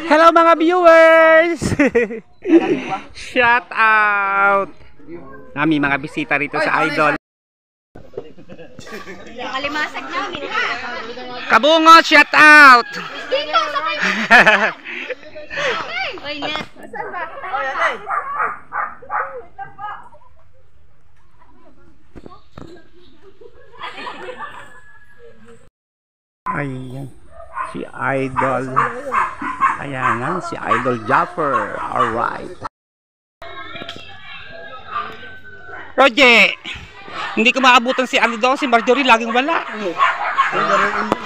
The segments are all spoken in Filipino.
Hello mga viewers! Shout out! Nami mga bisita rito sa Idol. Kalimasag namin. Kabungo, shout out! Dito, sabay! Oy, net. Saan ba? Oy, alay! Ayan, si Idol. Ayan na, si Idol Jaffer. Alright. Roger! Hindi ko maabutan si ano daw, si Marjorie. Laging wala.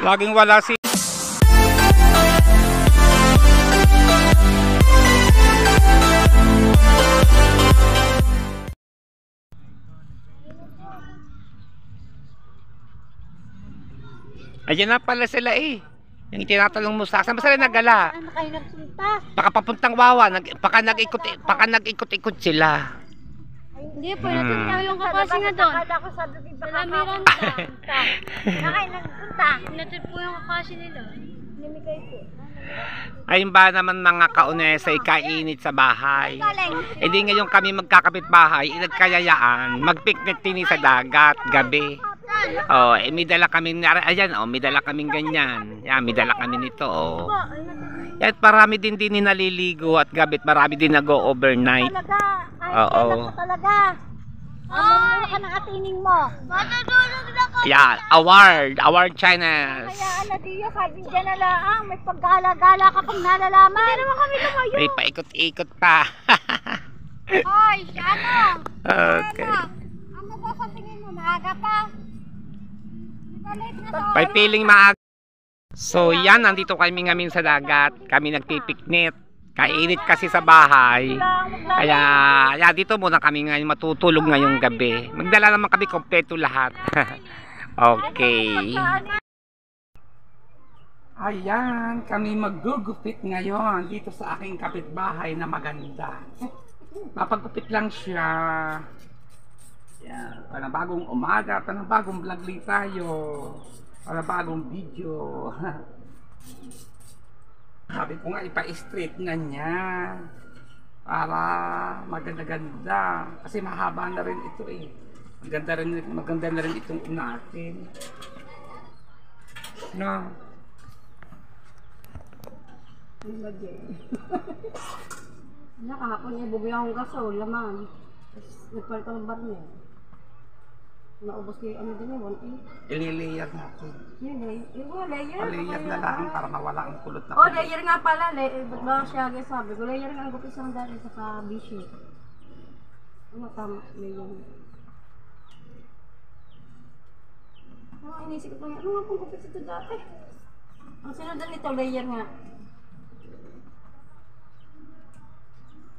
Laging wala si... Ayan na pala sila eh. Yung tinatanong mo sa akin, basta rin nagala. Ano kayo nagpunta? Baka papuntang Wawa, baka nag-ikot-ikot sila. Hindi po, natunta yung kakasi nga doon. Sila Miranda. Nakain nagpunta. Natin po yung kakasi nila. Nimigay po. Ayun ba naman mga kaunesa, ikainit sa bahay. E di ngayon kami magkakapit bahay, nagkayayaan, mag-picnic tini sa dagat, gabi. Oh, eh, may dala kami, ayan, oh, may dala kaming ganyan. Yan, may dala kami nito, oh. At marami din naliligo at gabit, marami din nag-overnight. Oo. Talaga. Ano ka ng atining mo? Matutulog na ko. Yeah, award China. Kaya Aladiyo, sabi dyan na lang, may paggala-gala ka pang nalalaman. Hindi naman kami lumayo. May paikot-ikot pa. Hoy, ano? Okay. Ano ba sa tingin mo? Maaga pa? May feeling maaga. So yan, nandito kami ngamin sa dagat. Kami nagpipiknik. Kainit kasi sa bahay. Kaya dito muna kami ngayon matutulog ngayong gabi. Magdala naman kami kompleto lahat. Okay. Ayan, kami maggugupit ngayon dito sa aking kapitbahay na maganda. Mapagupit lang siya. Yan, panabagong umaga, panabagong vlog din tayo. Panabagong video. Sabi ko nga ipa-straight na niya para maganda-ganda. Kasi mahaba na rin ito eh. Maganda na rin itong natin. No. Nakahapon niya, bubi akong gasol, laman. Nagpalit ang bar niya. Naubos kayo, ano din yun, 1.8. Ili-layer natin. Layer Na lang para mawala ang kulot na. Oh, layer nga pala. Ba't ba siya guys sabi ko? Layer nga ang gupit sa dati sa B-shape. Ano tama? Layer. Inisip ko nga, ano nga pong gupit ito dati? Ang sinundan nito, layer nga.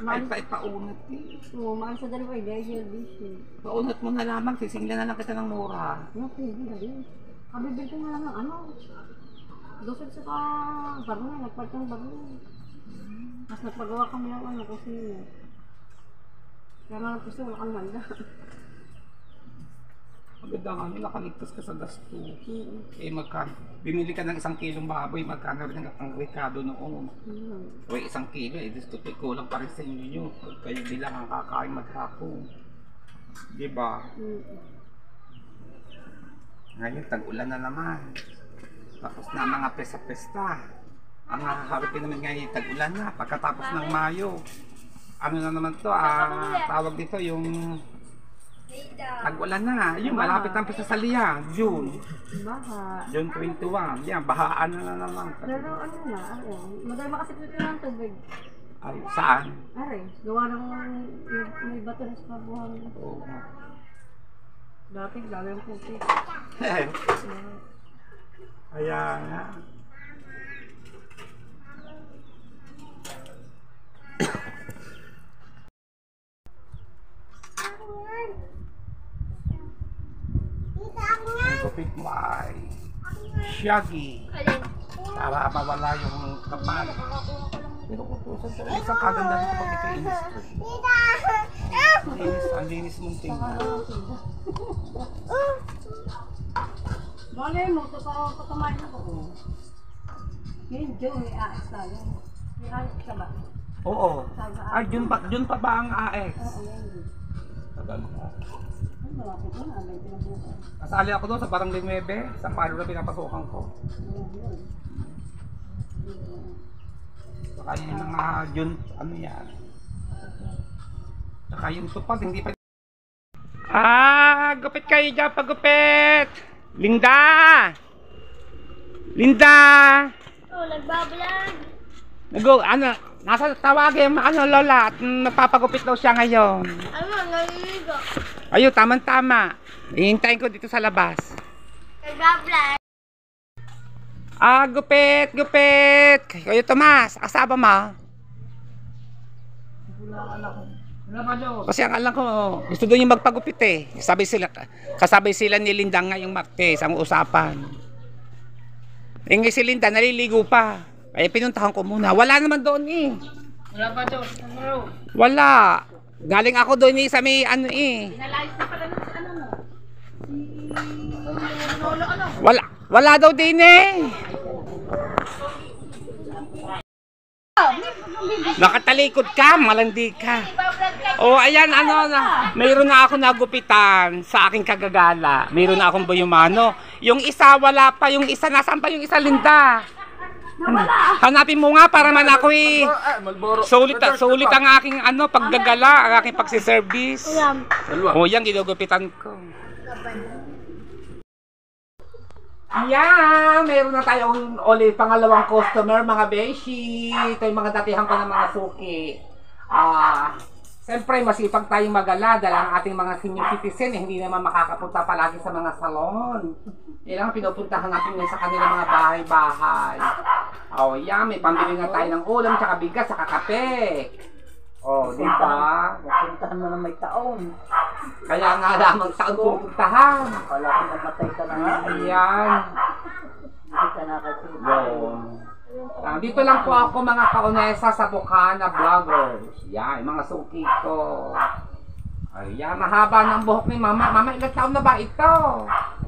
Ay, paunat eh. Oo, mahal sa dalawa eh, layer B-shape. Paunat mo na lamang, sisinglan na lang kita ng mura. Okay, hindi. Kabibil ko nga lang ng ano. Dosag sa barna, nagpalit ng barna. Mas nagpagawa kami ng ano kasi kaya nga lang gusto, wala kang manda. Maganda nga, nakaligtas ka sa gasto. Eh, magkano? Bimili ka ng 1 kilong baboy, magkano rin ang rekado noong. O 1 kilo, eh, gusto ko kulang pa rin sa inyo nyo. Kayo bilang ang kakain maghapon. Diba? Ngayon, tag-ulan na naman. Tapos na mga pesta-pesta. Ang haharapin naman ngayon, tag-ulan na. Pagkatapos ng Mayo. Ano na naman to, tawag dito yung tag-ulan na. Yung malapit ang pesta sa Liya, June. Baha. June 21. Yan, bahaan na naman. Pero ano na, madami kasi dito ng tubig. Ay, saan? Aray, gawa ng may bato na sa kabuhan. Oo. Dati, lalo yung puti. Ayan nga. Gupit mo ay Shaggy para mawala yung kapal. Pero kutusan sa isang kaganda nito pag ito in-spray. Ang linis mong tingnan. Bale mo, ito pa kumain ako. Yun, Joe, may aas tayo. May ayos ka ba? Oo. Ay, June pa ba ang AX? Oo, yan. Tagal ko. Ay, malapit na. 20 na bukas. Kasali ako doon sa Barangay 9, sa palo na pinapasukan ko. Ayun. Saka yung mga June, ano yan. Saka yung tupad, hindi pa. Gupit kayo dyan, pagupit! Linda! Linda! Oh, nagbablog. Nasa tawagin, lola, at nagpapagupit daw siya ngayon. Ano, naliligo. Ayun, tama-tama. Hihintayin ko dito sa labas. Nagbablog. Gupit! Kayo, Tomas, asaba mo? Kasi ang alam ko, gusto doon yung magpagupit eh. Kasabay sila ni Linda ngayong Martes, ang usapan. Si Linda, naliligo pa. Kaya pinuntahan ko muna. Wala naman doon eh. Wala pa daw. Wala. Galing ako doon eh, sa may ano eh. Nalayos na pala ng ano mo. Si Lolo ano? Wala daw din eh. Nakatalikod ka, malandi ka. Oh, ayan, mayroon na ako nagupitan sa aking kagagala. Mayroon na akong buyumano. Yung isa, wala pa. Yung isa, nasaan pa yung isa, Linda? Hanapin mo nga para man ako eh. Sulit ang aking paggagala, ang aking pagsiservice. Oh, yan, ginugupitan ko. Ayan, mayroon na tayong ulit pangalawang customer, mga beshi. Ito yung mga datihan ko ng mga suki. Siyempre, masipag tayong magala dahil ang ating mga senior citizen hindi naman makakapunta palagi sa mga salon. Kailangan pinupuntahan natin sa kanilang mga bahay-bahay. Yan, may pambili na tayo ng ulam, tsaka bigas, tsaka kape. Di ba? Puntahan mo na may taon. Kaya nga lamang taon pupuntahan. Wala ko namatay ka na nga. Ayan. Hindi ka nakasulit. Dito lang po ako mga kaunesa sa Bukana Vloggers. Yan, mga suki ko. Ayan, mahaba ng buhok ni Mama. Mama, ilang taon na ba ito?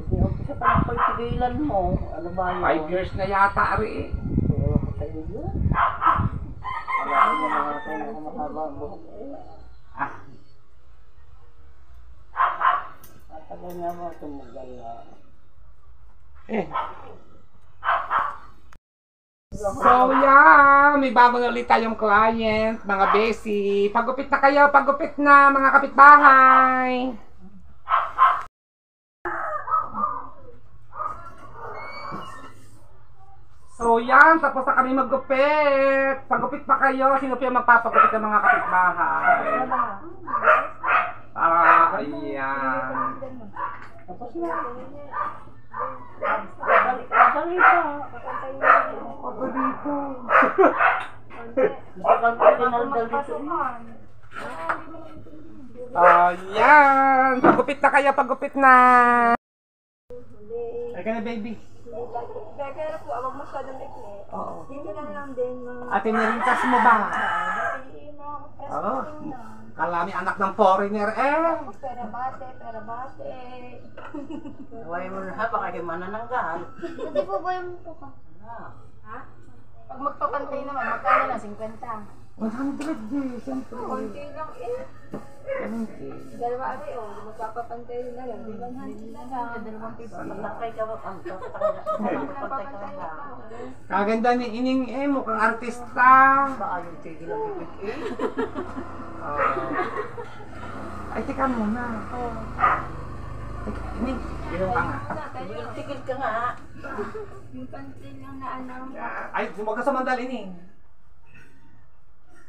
Hindi ako sa parang pagsigilan mo. Ano ba yun? 5 years na yata, Ari. Pero ako sa'yo yun. Wala ko na mga tayo na mahaba ang buhok. Matagal nga mo tumugal na. So yeah, may bago na ulit tayong client, mga besi. Pagupit na kayo, pagupit na mga kapitbahay. So yan, tapos na kami maggupit. Pagupit pa kayo, sino pa yung magpapagupit ng mga kapitbahay? Ayan. Tapos na. Madali pa. Ako dito. Matagal pa dinaldal dito. Ayan. Pagupit na kayo, pagupit na. Ay ka na, baby. Pero po, awag masyadong ikli. Oo. Dito lang din mga... Ate, nirintas mo ba? Oo. Kalami anak ng foreigner eh. Pera bate. Huwag mo na, baka kayo manananggal. Hindi po ba yung puka? Ha? Pag magpapantay naman, magkano na? 50? 100 din, siyempre. Konti lang eh. Ganun din. Dalawa ari o, magpapapantay na lang. 100 na lang. Dalawang piso. Pagkakay ka ba? Pagkakay ka ba? Kaganda ni Ining eh, mukhang artista. Baka yung tigil ang bibig eh. Ay, teka muna. Teka, Ining, ilong ka nga. Tigil ka nga. Yung pantay lang na ano. Ay, huwag ka sa mandal, Ining.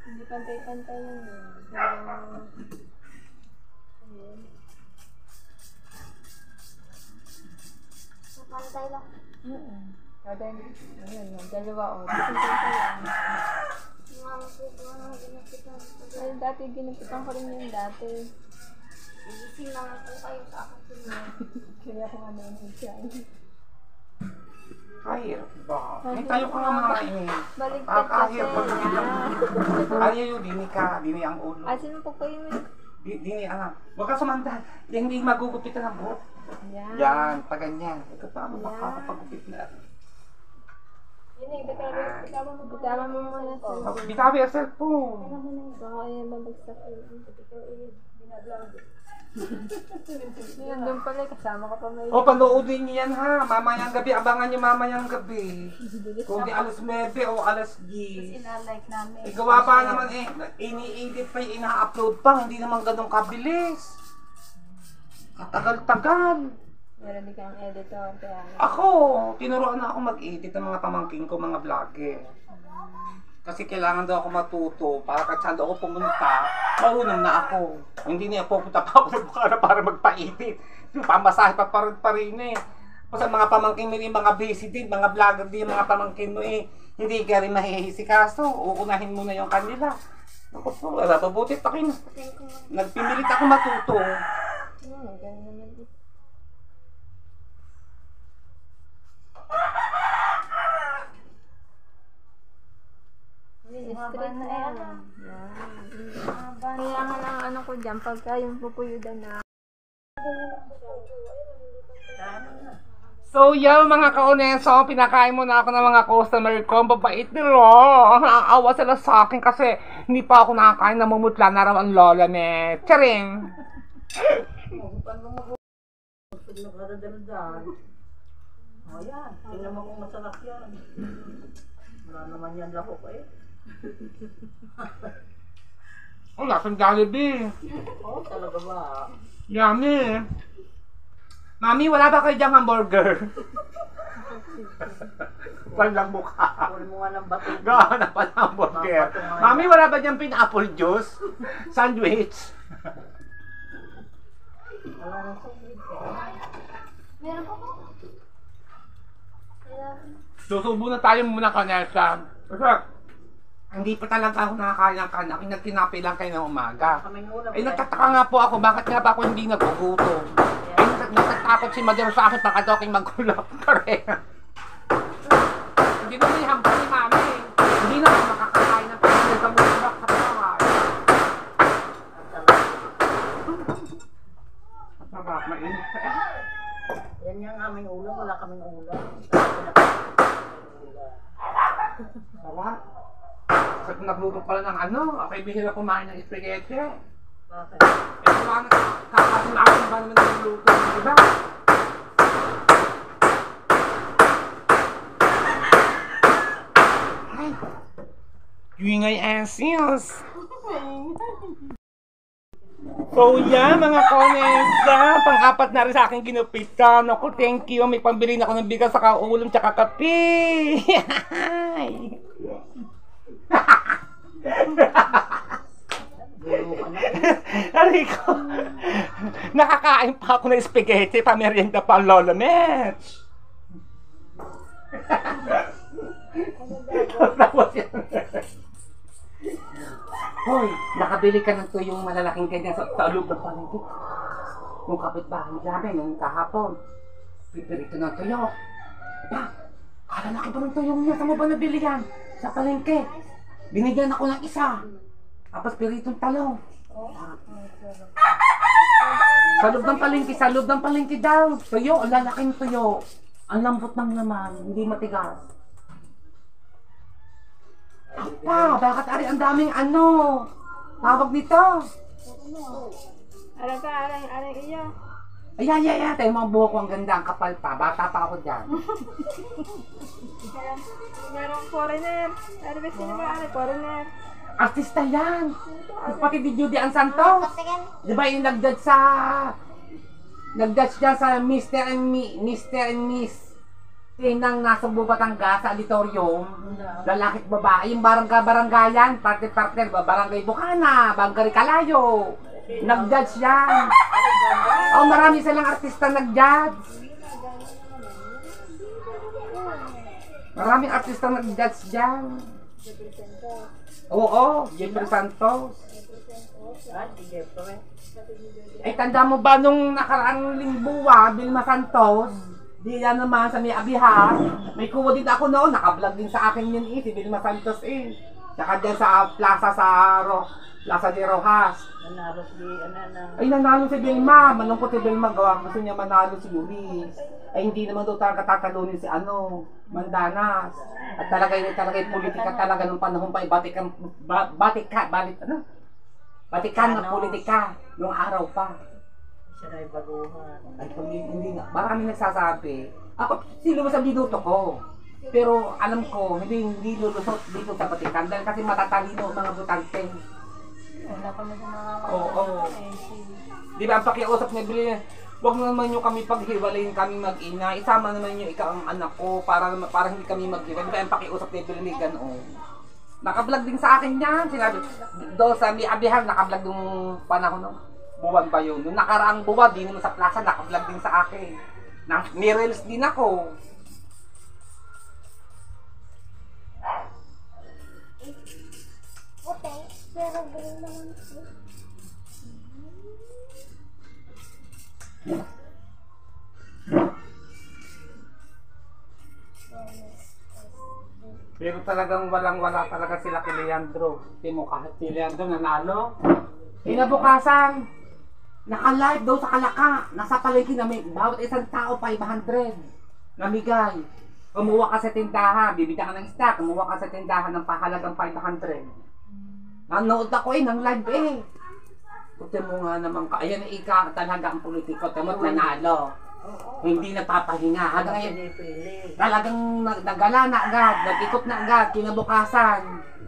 Hindi pantay-pantay lang yun. Pantay lang. Kada yun, dalawa o. Pantay lang. Ay, dati ginapitan ko rin yun dati. Igising naman po kayo sa akin. Kaya kung ano yun siya. Ay, ba? May tayo ka nga mga Ining. Baligtad kasi. Ay, yun, dini ang ulo. Asin po kayo yun. Dini, anak. Huwag ka sumandal. Hindi magugupitan ang buhok. Yan. Yan, pa ganyan. Ito pa, makakapagupit na. Bitawan mo muna sa Bitabi ang cellphone. baka yan mabagsak Nandun pala, kasama ka pa may... O, panoodin niyo yan ha. Mamayang gabi. Abangan niyo mamayang gabi. Kung di alas 9 o alas 10. Sinalike namin. Gawa pa naman ini-edit pa yung ina-upload pa. Hindi naman ganun kabilis. Katagal-tagal. Meron din kang editor, kaya... Ako, tinuruan na ako mag-edit ng mga pamangking ko, mga vlogger. Kasi kailangan daw ako matuto para kahit saan daw ako pumunta, marunong na ako. Hindi niya pupunta pa ako para magpa-edit. Pamasahe pa rin eh. Kasi mga pamangkin mo yung mga busy din, mga vlogger din yung mga pamangkin mo eh. Hindi ka rin mahihisikaso, uunahin mo na yung kanila. Ako po, wala pa buti pa kayo. Nagpimilit ako matuto. Ganun naman din. Straight na yan. Kaya nga lang ano ko dyan, pagka yung pupuyudan na. So, yan mga kauneso, pinakain mo na ako ng mga customer ko. Babait nila. Nakakawa sila sa akin kasi hindi pa ako nakakain, namumutla na raw ang lola me. Charing! Ayan, tingnan mo kung masarap yan. Wala naman yan lahok eh. Oh, lasang Jollibee. Oh, talaga ba? Yummy. Mami, wala ba kayo dyang hamburger? Walang mukha. Kunin mo nga ng bato. Gawa na pala hamburger. Mami, wala ba dyang pineapple juice? Sandwich? Wala nang sandwich eh. Meron pa po. Susubo na tayo muna kanesa. Kasi, hindi pa talaga ako nakakain ng kanak. Nagtinapi lang kayo ng umaga. Kaming ulam. Ay, nagtataka nga po ako. Bakit nga ba ako hindi nagugutom? Ay, natatakot si Madero sa akin baka daw aking magulap pa rin. Hindi naman yung hampas ni Mami. Hindi na ako makakakain ng pagkakas sa mulak sa pangay. Masarap, mainit pa eh. Yan yung aming ulam. Wala kaming ulam. Sarap. Kasi nagluto pala ng ano, ako'y bihira kumain ng spaghetti. Bakit? Eh, wala na, kakasin ba naman nagluto ng iba? Ay, yun ngay ansios. So yeah, mga konesa, pang-apat na rin sa aking ginupitan. Ako, thank you. May pambili na ako ng bigas, saka ulam, tsaka kape. Aray ko. Nakakain pa ako ng spaghetti, pamerienda pa ang Lola Metch. Hoy, nakabili ka ng tuyong malalaking ganyan sa loob ng palengke. Yung kapitbahay namin, yung kahapon. Pipirito ng tuyo. Pa, kalalaki ba ng tuyong niya? Saan mo ba nabili yan? Sa palengke. Binigyan ako ng isa. Tapos piritong talong. Sa loob ng palengke daw. Tuyo, ang lalaking tuyo. Ang lambot ng laman, hindi matigas. Pa, bakit ari ang daming ano? Tawag nito. Alam ka, alam iya. Ay, tayo mga buhok ko ang ganda, ang kapal pa. Bata pa ako dyan. Merong foreigner. Ano ba sino ba? Foreigner. Artista yan. Pati di Judy Ann Santos. Di ba yung nag-judge dyan sa Mr. and Miss Tinang nasa Batangas sa auditorium. Lalaki at babae. Yung baranggayan, partner, barangay Bukana, Bangkari Kalayo. Nag-judge yan. Oh, marami silang artista nag-judge. Maraming artista nag-judge dyan. Oo, Jeffrey Santos. Ay, tanda mo ba nung nakaraang linggo, Vilma Santos? Di yan naman sa may Abihar. May kuha din ako noon, naka-vlog din sa akin yun si Vilma Santos eh. Saka dyan sa plaza Plaza de Rojas. Nanalo si Ay, nanalo si Vilma. Malungkot si Vilma. Gawa gusto niya manalo si Luis. Ay, hindi naman daw talaga tatalunin si Mandanas. At talaga yun talaga yung politika talaga ng panahon pa. Batikan na politika. Yung araw pa. siya na baguhan. Ay, pag hindi nga. Marami nagsasabi. Ako, sino sa binuto ko? Pero alam ko, hindi lulusot dito sa Batikan. Dahil kasi matatalino ang mga butante. Wala pa na mga... Oo. Di ba ang pakiusap ni Billy, huwag naman nyo kami paghiwalayin kami mag-ina. Isama naman nyo ikaw ang anak ko para hindi kami maghiwalay. Di ba ang pakiusap ni Billy ganoon? Nakablog din sa akin yan. Sinabi, doon sa Miabihan, nakablog nung panahon nung buwan ba yun. Nung nakaraang buwan, di naman sa plaza, nakablog din sa akin. Ni-reels din ako. Okay, pero gawin naman siya. Pero talagang walang-wala talaga sila kay Leandro. Timo kahit si Leandro nanalo. Kinabukasan, naka-live daw sa Kalaka. Nasa palengke na may bawat isang tao 500 namigay. Kumuha ka sa tindahan, bibigyan ka ng stock, kumuha ka sa tindahan ng pahalagang 500. Nanood ako ng live Puti mo nga naman ka. Ayan ika talaga ang politiko. Timo't nanalo. Hindi nagpapahinga. Hanggang ngayon, talagang nagala na agad, nag-ikot na agad, kinabukasan.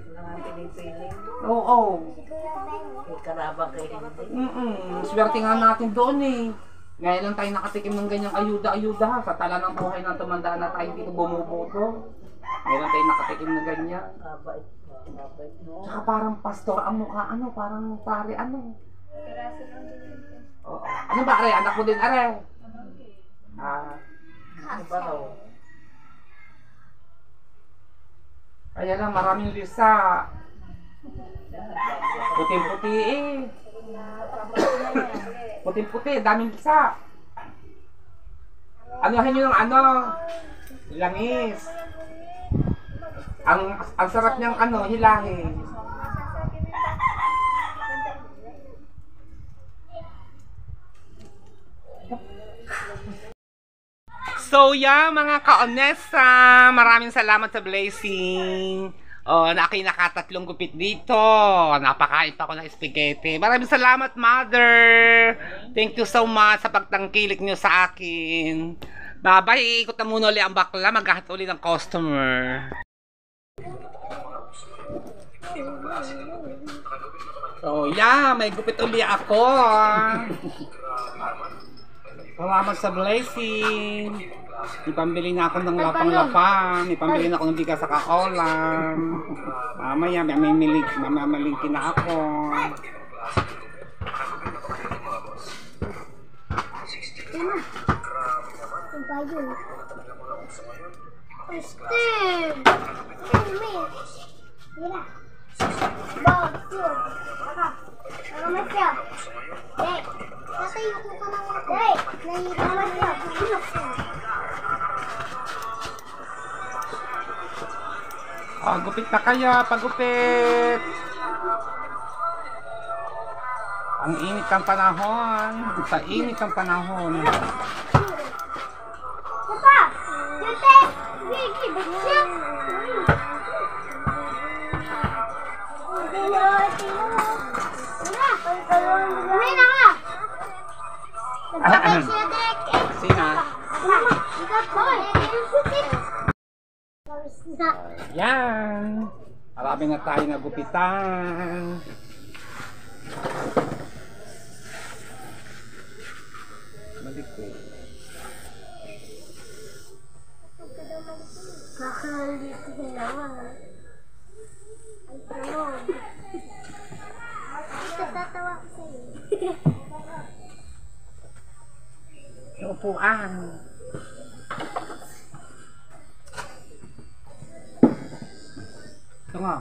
Wala nga pinipili. Oo. May karabang kayo hindi. Swerte nga natin doon Ngayon lang tayo nakatikim ng ganyang ayuda-ayuda sa tala ng buhay ng tumanda na tayo dito bumubuto. Ngayon lang tayo nakatikim ng ganyan. Mabait. Mabait no. Saka parang pastor ang mukha, parang pare, Piraso lang din yun. Oo. Ano ba, are? Anak mo din, are? Ano ba raw? Kaya lang, maraming lisa. Puting-puti Puting-puti, daming lisa. Anuhin nyo ng langis. Ang sarap niyang hilahin. So yeah, mga ka-onesa, maraming salamat sa blessing. Nakatatlong gupit dito. Napakain pa ako ng spaghetti. Maraming salamat, Mother. Thank you so much sa pagtangkilik niyo sa akin. Bye-bye. Iikot na muna ulit ang bakla. Maghahat ulit ng customer. So yeah, may gupit ulit ako. Salamat sa blessing. Ipambili na ako ng lapang-lapang. Ipambili na ako ng bigas sa kaolam. Mamaya, mamamalingki na ako. Tama. Ang bayo. Steve! Mimi! Mira! Bob! Yun! Baka! Baka masya! Hey! Tatayo ko ka ng... Hey! Nahihita masya! Bulok siya! Gupit na kaya, pagupit! Ang init ng panahon. Sa init ng panahon. Papa! Yute! Wiki! Bagsya! Uwi na ka! Nagpapay siya, Dek! Sina? Ikaw po! Yan! Marami na tayo nagupitan. Malikot. Kakalit ko naman. Ay, tulog. Tatawa ko sa'yo. Yung upuan. Ito nga.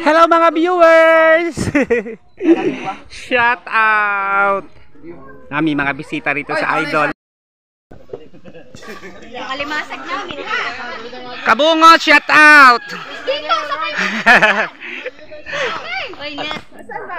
Hello mga viewers! Shout out! Nami mga bisita rito sa Idol. Kalimasag namin. Kabungo, shout out! Oy, net. Saan ba?